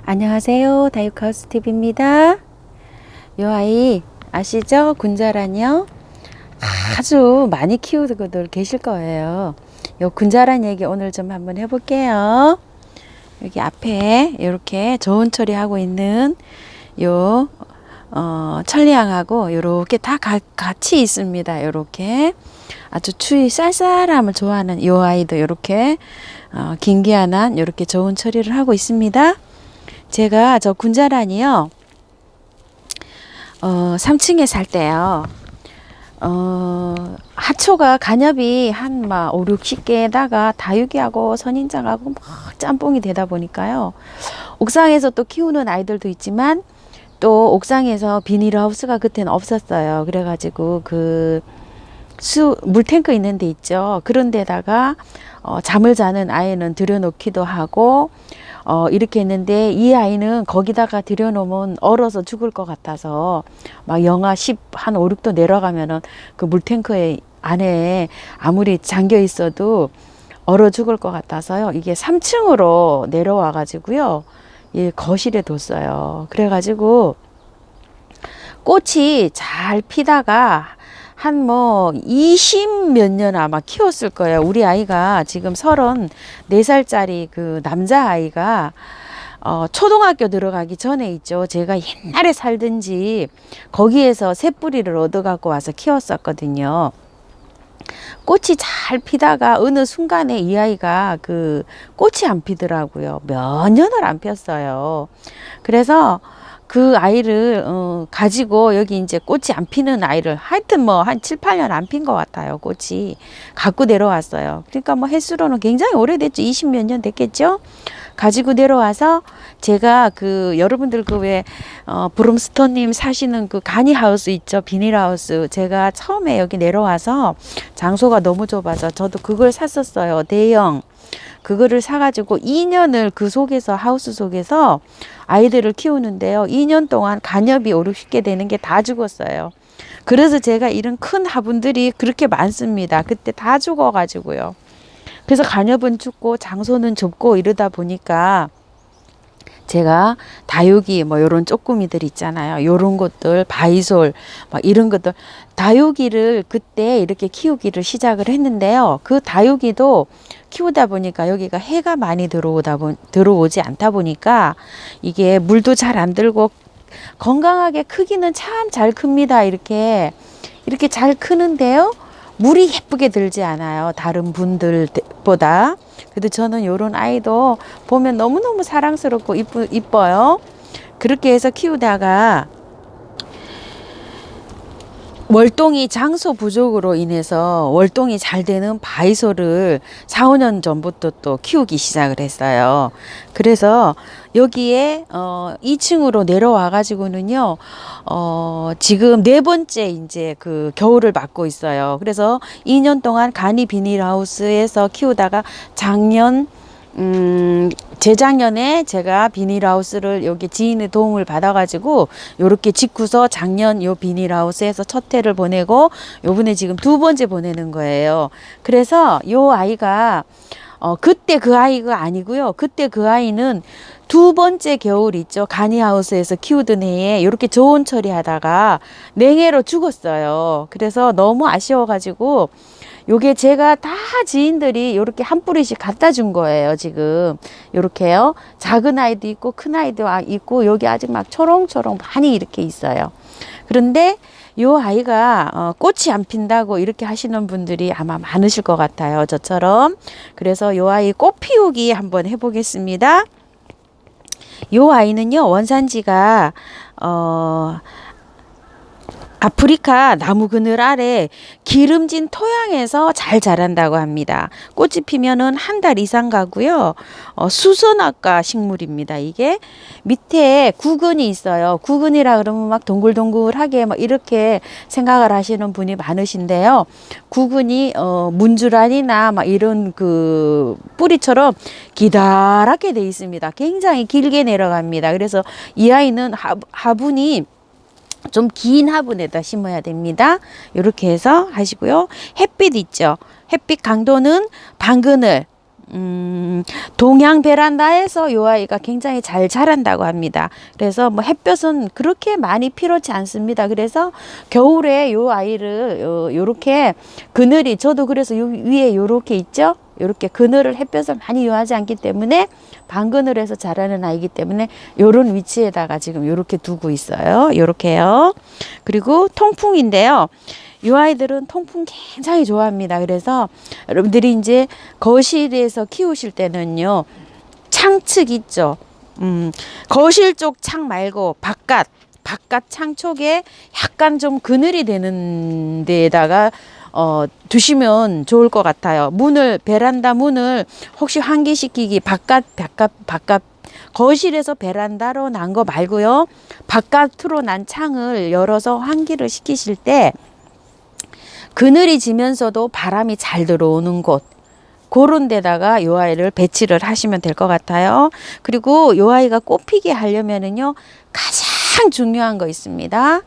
안녕하세요. 다육하우스 TV입니다. 요 아이 아시죠? 군자란이요. 아주 많이 키우는 분들 계실 거예요. 요 군자란 얘기 오늘 좀 한번 해볼게요. 여기 앞에 이렇게 저온 처리하고 있는 요 천리향하고 요렇게 다 같이 있습니다. 요렇게 아주 추위 쌀쌀함을 좋아하는 요 아이도 요렇게 긴기한한 요렇게 저온 처리를 하고 있습니다. 제가 저 군자란이요 3층에 살 때요 하초가 간엽이 한 막 5, 60개에다가 다육이하고 선인장하고 막 짬뽕이 되다 보니까요, 옥상에서 또 키우는 아이들도 있지만 또 옥상에서 비닐하우스가 그때는 없었어요. 그래가지고 그 물탱크 있는 데 있죠. 그런 데다가 잠을 자는 아이는 들여놓기도 하고 이렇게 했는데, 이 아이는 거기다가 들여놓으면 얼어서 죽을 것 같아서 막 영하 10, 한 5, 6도 내려가면은 그 물탱크에 안에 아무리 잠겨 있어도 얼어 죽을 것 같아서요. 이게 3층으로 내려와 가지고요. 이 거실에 뒀어요. 그래가지고 꽃이 잘 피다가 한 뭐 20 몇 년 아마 키웠을 거예요. 우리 아이가 지금 34살짜리 그 남자아이가 초등학교 들어가기 전에 있죠. 제가 옛날에 살던 집 거기에서 새뿌리를 얻어 갖고 와서 키웠었거든요. 꽃이 잘 피다가 어느 순간에 이 아이가 그 꽃이 안 피더라고요. 몇 년을 안 폈어요. 그래서 그 아이를 가지고 여기 이제 꽃이 안 피는 아이를 하여튼 뭐 한 7, 8년 안 핀 것 같아요. 꽃이 갖고 내려왔어요. 그러니까 뭐 횟수로는 굉장히 오래됐죠. 20 몇 년 됐겠죠. 가지고 내려와서 제가 그 여러분들 그 왜 브롬스톤님 사시는 그 가니하우스 있죠. 비닐하우스. 제가 처음에 여기 내려와서 장소가 너무 좁아서 저도 그걸 샀었어요. 대형. 그거를 사가지고 2년을 그 속에서, 하우스 속에서 아이들을 키우는데요. 2년 동안 간엽이 5, 60개 되는 게 다 죽었어요. 그래서 제가 이런 큰 화분들이 그렇게 많습니다. 그때 다 죽어가지고요. 그래서 간엽은 죽고 장소는 좁고 이러다 보니까 제가 다육이 뭐 요런 쪼꾸미들 있잖아요. 요런 것들, 바이솔 막 이런 것들, 다육이를 그때 이렇게 키우기를 시작을 했는데요. 그 다육이도 키우다 보니까 여기가 해가 많이 들어오지 않다 보니까 이게 물도 잘 안 들고 건강하게 크기는 참 잘 큽니다. 이렇게 잘 크는데요. 물이 예쁘게 들지 않아요. 다른 분들보다. 그래도 저는 요런 아이도 보면 너무너무 사랑스럽고 이뻐요. 그렇게 해서 키우다가 월동이 장소 부족으로 인해서 월동이 잘 되는 바이솔을 4, 5년 전부터 또 키우기 시작을 했어요. 그래서 여기에 2층으로 내려와 가지고는요. 지금 4번째 이제 그 겨울을 맞고 있어요. 그래서 2년 동안 간이 비닐하우스에서 키우다가 작년 재작년에 제가 비닐하우스를 여기 지인의 도움을 받아가지고 요렇게 짓고서 작년 요 비닐하우스에서 첫 해를 보내고 요번에 지금 2번째 보내는 거예요. 그래서 요 아이가 그때 그 아이가 아니고요. 그때 그 아이는 2번째 겨울 있죠. 가니하우스에서 키우던 해에 이렇게 저온 처리하다가 냉해로 죽었어요. 그래서 너무 아쉬워가지고 요게 제가 다 지인들이 요렇게 한 뿌리씩 갖다 준 거예요. 지금 요렇게요. 작은 아이도 있고 큰 아이도 있고 여기 아직 막 초롱초롱 많이 이렇게 있어요. 그런데 요 아이가 꽃이 안 핀다고 이렇게 하시는 분들이 아마 많으실 것 같아요. 저처럼. 그래서 요 아이 꽃 피우기 한번 해보겠습니다. 요 아이는요, 원산지가 아프리카 나무 그늘 아래 기름진 토양에서 잘 자란다고 합니다. 꽃이 피면은 한 달 이상 가고요. 수선화과 식물입니다. 이게 밑에 구근이 있어요. 구근이라 그러면 막 동글동글하게 막 이렇게 생각을 하시는 분이 많으신데요. 구근이 문주란이나 막 이런 그 뿌리처럼 기다랗게 돼 있습니다. 굉장히 길게 내려갑니다. 그래서 이 아이는 화분이 좀 긴 화분에다 심어야 됩니다. 이렇게 해서 하시고요. 햇빛 있죠. 햇빛 강도는 반그늘 동양 베란다에서 요 아이가 굉장히 잘 자란다고 합니다. 그래서 뭐 햇볕은 그렇게 많이 필요치 않습니다. 그래서 겨울에 요 아이를 요렇게 그늘이, 저도 그래서 요 위에 요렇게 있죠? 요렇게 그늘을, 햇볕을 많이 요하지 않기 때문에 반그늘에서 자라는 아이기 때문에 요런 위치에다가 지금 요렇게 두고 있어요. 요렇게요. 그리고 통풍인데요. 이 아이들은 통풍 굉장히 좋아합니다. 그래서 여러분들이 이제 거실에서 키우실 때는요, 창측 있죠. 거실 쪽 창 말고 바깥 창 쪽에 약간 좀 그늘이 되는 데에다가 두시면 좋을 것 같아요. 문을, 베란다 문을 혹시 환기시키기, 바깥 거실에서 베란다로 난 거 말고요, 바깥으로 난 창을 열어서 환기를 시키실 때 그늘이 지면서도 바람이 잘 들어오는 곳, 그런 데다가 요 아이를 배치를 하시면 될 것 같아요. 그리고 요 아이가 꽃피게 하려면은요, 가장 중요한 거 있습니다.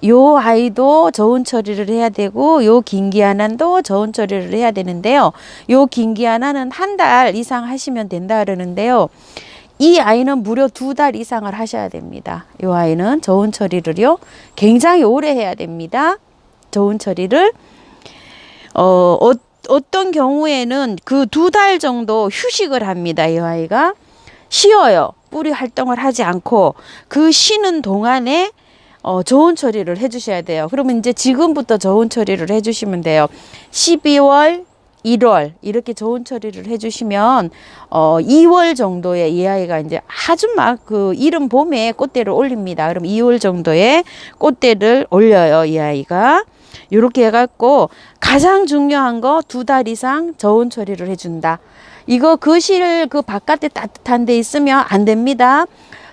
요 아이도 저온 처리를 해야 되고, 요 긴기아난도 저온 처리를 해야 되는데요. 요 긴기아난은 한 달 이상 하시면 된다 그러는데요. 이 아이는 무려 2달 이상을 하셔야 됩니다. 요 아이는 저온 처리를요, 굉장히 오래 해야 됩니다. 저온 처리를. 어떤 경우에는 그 2달 정도 휴식을 합니다. 이 아이가 쉬어요. 뿌리 활동을 하지 않고 그 쉬는 동안에 저온 처리를 해주셔야 돼요. 그러면 이제 지금부터 저온 처리를 해주시면 돼요. 12월, 1월 이렇게 저온 처리를 해주시면 2월 정도에 이 아이가 이제 아주 막 그 이른 봄에 꽃대를 올립니다. 그럼 2월 정도에 꽃대를 올려요. 이 아이가. 이렇게 해갖고 가장 중요한 거 2달 이상 저온 처리를 해준다. 이거 거실 그 바깥에 따뜻한 데 있으면 안 됩니다.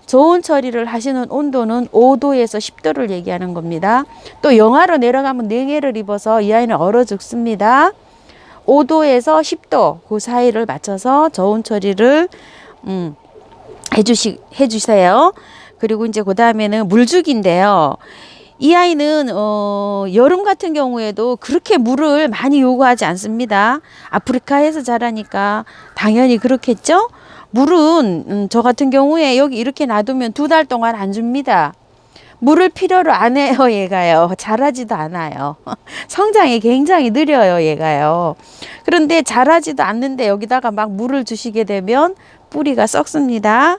저온 처리를 하시는 온도는 5도에서 10도를 얘기하는 겁니다. 또 영하로 내려가면 냉해를 입어서 이 아이는 얼어 죽습니다. 5도에서 10도 그 사이를 맞춰서 저온 처리를 해주세요. 그리고 이제 그 다음에는 물주기인데요. 이 아이는 여름 같은 경우에도 그렇게 물을 많이 요구하지 않습니다. 아프리카에서 자라니까 당연히 그렇겠죠. 물은 저 같은 경우에 여기 이렇게 놔두면 2달 동안 안 줍니다. 물을 필요로 안 해요. 얘가요. 자라지도 않아요. 성장이 굉장히 느려요. 얘가요. 그런데 자라지도 않는데 여기다가 막 물을 주시게 되면 뿌리가 썩습니다.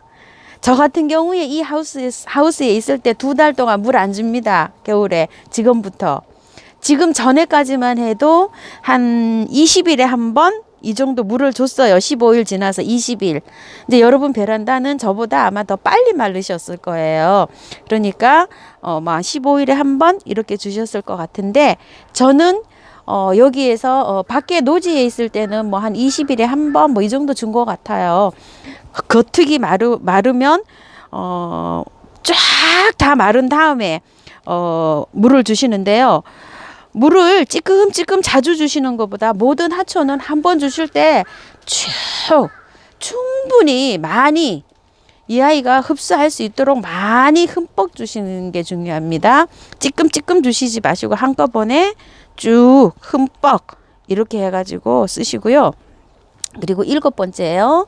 저 같은 경우에 이 하우스에 있을 때 2달 동안 물 안 줍니다. 겨울에. 지금부터. 지금 전에까지만 해도 한 20일에 한 번 이 정도 물을 줬어요. 15일 지나서 20일. 이제 여러분 베란다는 저보다 아마 더 빨리 마르셨을 거예요. 그러니까 막 15일에 한 번 이렇게 주셨을 것 같은데, 저는 여기에서 밖에 노지에 있을 때는 뭐 한 20일에 한 번 뭐 이 정도 준 것 같아요. 겉흙이 마르면 쫙 다 마른 다음에 물을 주시는데요. 물을 찌끔찌끔 자주 주시는 것보다 모든 하초는 한 번 주실 때 충분히 많이 이 아이가 흡수할 수 있도록 많이 흠뻑 주시는 게 중요합니다. 찌끔찌끔 주시지 마시고 한꺼번에 쭉 흠뻑 이렇게 해가지고 쓰시고요. 그리고 7번째예요.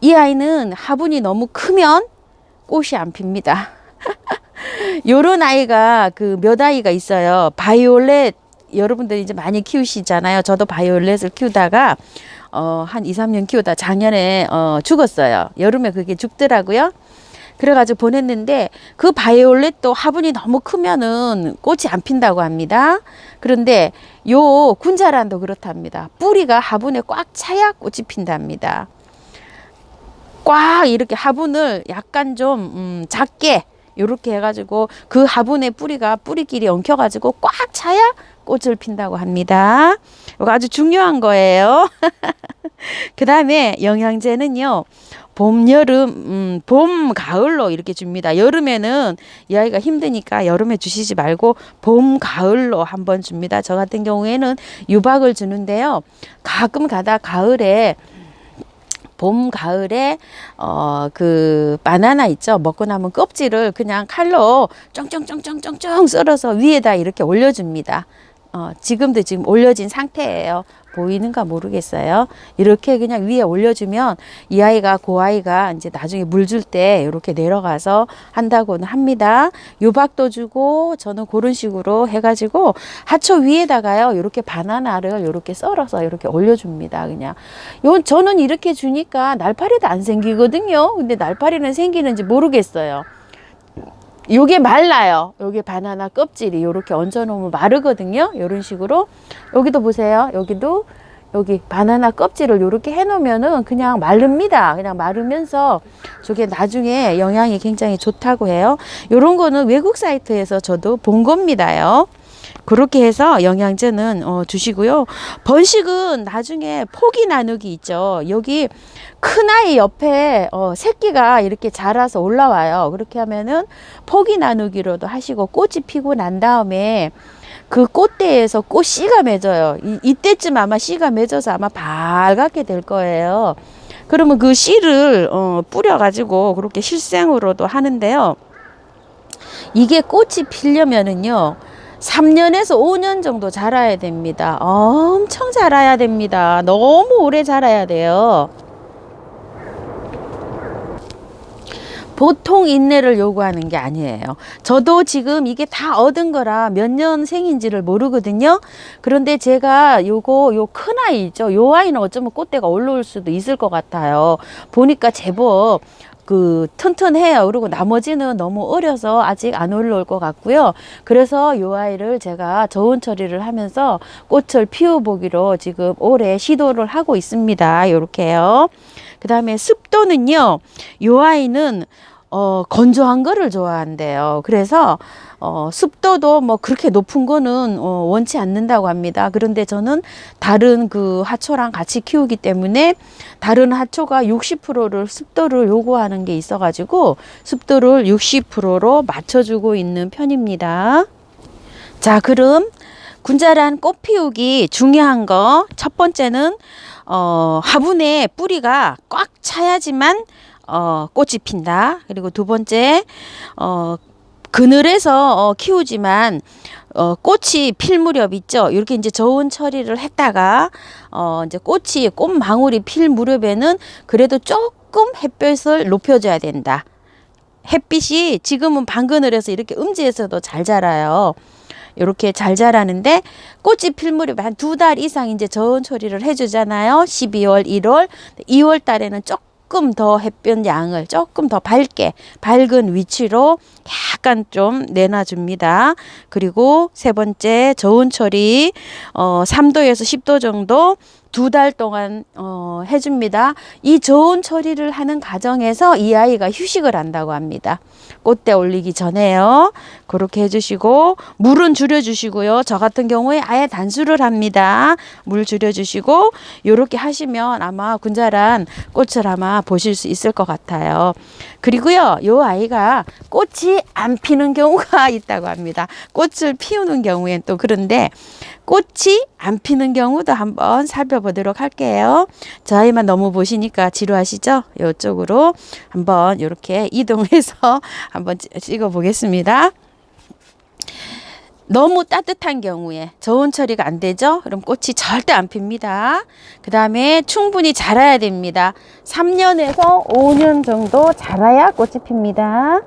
이 아이는 화분이 너무 크면 꽃이 안 핍니다. 요런 아이가 몇 아이가 있어요. 바이올렛 여러분들이 이제 많이 키우시잖아요. 저도 바이올렛을 키우다가 한 2, 3년 키우다 작년에 죽었어요. 여름에 그게 죽더라고요. 그래가지고 보냈는데 그 바이올렛도 화분이 너무 크면은 꽃이 안 핀다고 합니다. 그런데 요 군자란도 그렇답니다. 뿌리가 화분에 꽉 차야 꽃이 핀답니다. 꽉 이렇게 화분을 약간 좀 작게 이렇게 해가지고 그 화분의 뿌리끼리 엉켜가지고 꽉 차야 꽃을 핀다고 합니다. 이거 아주 중요한 거예요. 그 다음에 영양제는요. 봄, 여름, 봄, 가을로 이렇게 줍니다. 여름에는 이 아이가 힘드니까 여름에 주시지 말고 봄, 가을로 한번 줍니다. 저 같은 경우에는 유박을 주는데요. 가끔 가다 봄, 가을에, 그, 바나나 있죠? 먹고 남은 껍질을 그냥 칼로 쫑쫑쫑쫑쫑쫑 썰어서 위에다 이렇게 올려줍니다. 지금도 지금 올려진 상태예요. 보이는가 모르겠어요. 이렇게 그냥 위에 올려주면 이 아이가 그 아이가 이제 나중에 물 줄 때 이렇게 내려가서 한다고는 합니다. 유박도 주고 저는 그런 식으로 해가지고 하초 위에다가요 이렇게 바나나를 이렇게 썰어서 이렇게 올려줍니다. 그냥 저는 이렇게 주니까 날파리도 안 생기거든요. 근데 날파리는 생기는지 모르겠어요. 요게 말라요. 요게 바나나 껍질이 요렇게 얹어 놓으면 마르거든요. 요런 식으로. 여기도 보세요. 여기도 여기 바나나 껍질을 요렇게 해 놓으면은 그냥 마릅니다. 그냥 마르면서 저게 나중에 영양이 굉장히 좋다고 해요. 요런 거는 외국 사이트에서 저도 본 겁니다요. 그렇게 해서 영양제는 주시고요. 번식은 나중에 포기 나누기 있죠. 여기 큰 아이 옆에 새끼가 이렇게 자라서 올라와요. 그렇게 하면은 포기 나누기로도 하시고 꽃이 피고 난 다음에 그 꽃대에서 꽃씨가 맺어요. 이때쯤 아마 씨가 맺어서 아마 발갛게 될 거예요. 그러면 그 씨를 뿌려가지고 그렇게 실생으로도 하는데요. 이게 꽃이 피려면은요. 3년에서 5년 정도 자라야 됩니다. 엄청 자라야 됩니다. 너무 오래 자라야 돼요. 보통 인내를 요구하는 게 아니에요. 저도 지금 이게 다 얻은 거라 몇 년생인지를 모르거든요. 그런데 제가 요 큰 아이 있죠. 요 아이는 어쩌면 꽃대가 올라올 수도 있을 것 같아요. 보니까 제법 튼튼해요. 그리고 나머지는 너무 어려서 아직 안 올라올 것 같고요. 그래서 요 아이를 제가 저온 처리를 하면서 꽃을 피워보기로 지금 올해 시도를 하고 있습니다. 요렇게요. 그 다음에 습도는요. 요 아이는 건조한 거를 좋아한대요. 그래서 습도도 뭐 그렇게 높은 거는 원치 않는다고 합니다. 그런데 저는 다른 그 하초랑 같이 키우기 때문에 다른 하초가 60%를 습도를 요구하는 게 있어 가지고 습도를 60%로 맞춰주고 있는 편입니다. 자, 그럼 군자란 꽃 피우기 중요한 거 첫 번째는 화분에 뿌리가 꽉 차야지만 꽃이 핀다. 그리고 두 번째 그늘에서 키우지만 꽃이 필 무렵 있죠. 이렇게 이제 저온 처리를 했다가 이제 꽃망울이 필 무렵에는 그래도 조금 햇볕을 높여줘야 된다. 햇빛이 지금은 반그늘에서 이렇게 음지에서도 잘 자라요. 이렇게 잘 자라는데 꽃이 필 무렵에 한 2달 이상 이제 저온 처리를 해주잖아요. 12월, 1월, 2월 달에는 조금 더 햇볕 양을 조금 더 밝은 위치로 약간 좀 내놔줍니다. 그리고 세 번째 저온 처리 3도에서 10도 정도 2달 동안 해줍니다. 이 저온 처리를 하는 과정에서 이 아이가 휴식을 한다고 합니다. 꽃대 올리기 전에요. 그렇게 해주시고 물은 줄여주시고요. 저 같은 경우에 아예 단수를 합니다. 물 줄여주시고 이렇게 하시면 아마 군자란 꽃을 아마 보실 수 있을 것 같아요. 그리고요. 이 아이가 꽃이 안 피는 경우가 있다고 합니다. 꽃을 피우는 경우엔 또 그런데 꽃이 안 피는 경우도 한번 살펴보도록 할게요. 저 아이만 너무 보시니까 지루하시죠? 이쪽으로 한번 이렇게 이동해서 한번 찍어 보겠습니다. 너무 따뜻한 경우에 저온 처리가 안 되죠? 그럼 꽃이 절대 안 핍니다. 그 다음에 충분히 자라야 됩니다. 3년에서 5년 정도 자라야 꽃이 핍니다.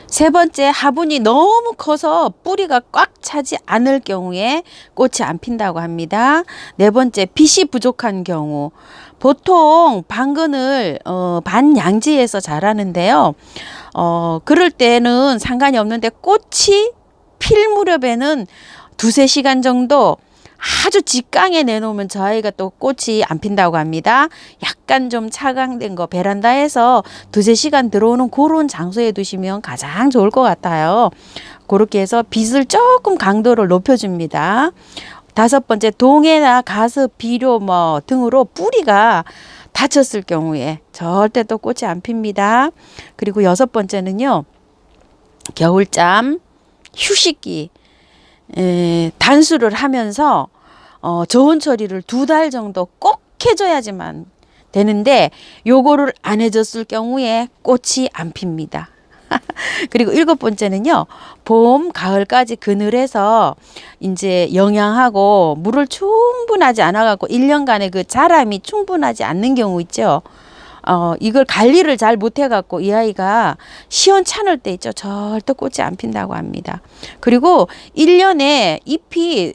세 번째, 화분이 너무 커서 뿌리가 꽉 차지 않을 경우에 꽃이 안 핀다고 합니다. 네 번째, 빛이 부족한 경우. 보통 반그늘 반양지에서 자라는데요. 그럴 때는 상관이 없는데 꽃이 필 무렵에는 2-3시간 정도 아주 직강에 내놓으면 저 아이가 또 꽃이 안 핀다고 합니다. 약간 좀 차광된 거 베란다에서 2-3시간 들어오는 그런 장소에 두시면 가장 좋을 것 같아요. 그렇게 해서 빛을 조금 강도를 높여줍니다. 5번째, 동해나 가습, 비료 등으로 뿌리가 다쳤을 경우에 절대 또 꽃이 안 핍니다. 그리고 6번째는요. 겨울잠, 휴식기, 단수를 하면서 저온 처리를 2달 정도 꼭 해줘야지만 되는데 요거를 안 해줬을 경우에 꽃이 안 핍니다. 그리고 7번째는요, 봄, 가을까지 그늘에서 이제 영양하고 물을 충분하지 않아갖고 1년간의 그 자람이 충분하지 않는 경우 있죠. 이걸 관리를 잘 못해갖고 이 아이가 시원찮을 때 있죠. 절대 꽃이 안 핀다고 합니다. 그리고 1년에 잎이,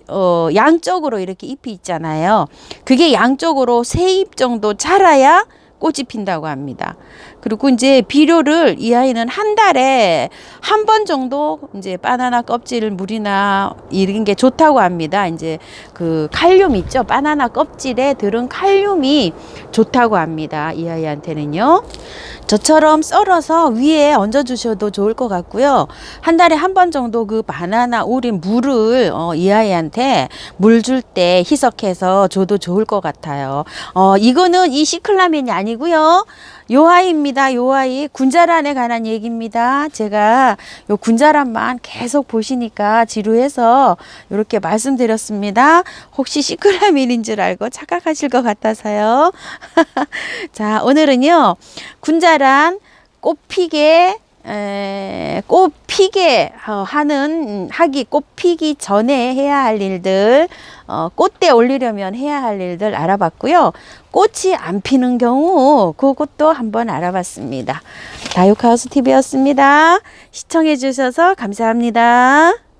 양쪽으로 이렇게 잎이 있잖아요. 그게 양쪽으로 3잎 정도 자라야 꽃이 핀다고 합니다. 그리고 이제 비료를 이 아이는 한 달에 한 번 정도 이제 바나나 껍질 물이나 이런 게 좋다고 합니다. 이제 그 칼륨 있죠. 바나나 껍질에 들은 칼륨이 좋다고 합니다. 이 아이한테는요. 저처럼 썰어서 위에 얹어 주셔도 좋을 것 같고요. 한 달에 한 번 정도 그 바나나 우린 물을 이 아이한테 물 줄 때 희석해서 줘도 좋을 것 같아요. 이거는 이 시클라멘이 아니고요. 요 아이입니다. 요 아이 군자란에 관한 얘기입니다. 제가 요 군자란만 계속 보시니까 지루해서 이렇게 말씀드렸습니다. 혹시 시클라멘인 줄 알고 착각하실 것 같아서요. 자, 오늘은요 군자란 꽃피게 꽃피기 전에 해야 할 일들, 꽃대 올리려면 해야 할 일들 알아봤고요. 꽃이 안 피는 경우 그것도 한번 알아봤습니다. 다육하우스 TV였습니다. 시청해 주셔서 감사합니다.